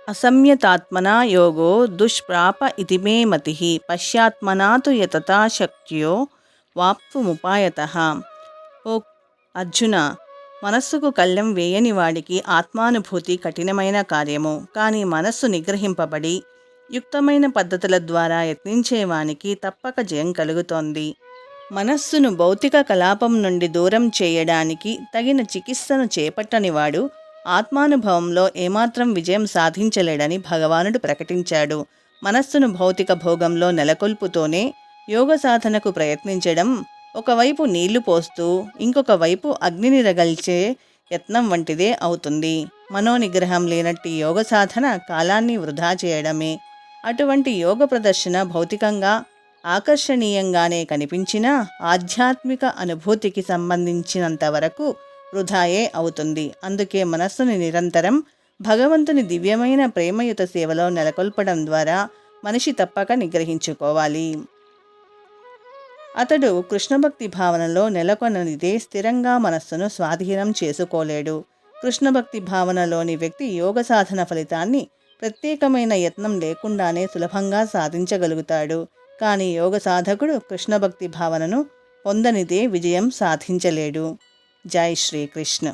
అసంయతాత్మనా యోగో దుష్ప్రాప ఇతి మే మతి పశ్చాత్మనా తు యతతా శక్త్యో వాప్తుముపాయతః. ఓ అర్జున, మనస్సుకు కళ్ళెం వేయని వాడికి ఆత్మానుభూతి కఠినమైన కార్యము. కానీ మనస్సు నిగ్రహింపబడి యుక్తమైన పద్ధతుల ద్వారా యత్నించేవానికి తప్పక జయం కలుగుతోంది. మనస్సును భౌతిక కలాపం నుండి దూరం చేయడానికి తగిన చికిత్సను చేపట్టనివాడు ఆత్మానుభవంలో ఏమాత్రం విజయం సాధించలేడని భగవానుడు ప్రకటించాడు. మనస్సును భౌతిక భోగంలో నెలకొల్పుతూనే యోగ సాధనకు ప్రయత్నించడం ఒకవైపు నీళ్లు పోస్తూ ఇంకొక వైపు అగ్నిని రగల్చే యత్నం వంటిదే అవుతుంది. మనోనిగ్రహం లేనట్టి యోగ సాధన కాలాన్ని వృధా చేయడమే. అటువంటి యోగ ప్రదర్శన భౌతికంగా ఆకర్షణీయంగానే కనిపించినా ఆధ్యాత్మిక అనుభూతికి సంబంధించినంత వరకు వృధాయే అవుతుంది. అందుకే మనస్సుని నిరంతరం భగవంతుని దివ్యమైన ప్రేమయుత సేవలో నెలకొల్పడం ద్వారా మనిషి తప్పక నిగ్రహించుకోవాలి. అతడు కృష్ణభక్తి భావనలో నెలకొననిదే స్థిరంగా మనస్సును స్వాధీనం చేసుకోలేడు. కృష్ణభక్తి భావనలోని వ్యక్తి యోగ సాధన ఫలితాన్ని ప్రత్యేకమైన యత్నం లేకుండానే సులభంగా సాధించగలుగుతాడు. కానీ యోగ సాధకుడు కృష్ణభక్తి భావనను పొందనిదే విజయం సాధించలేడు. జై శ్రీకృష్ణ.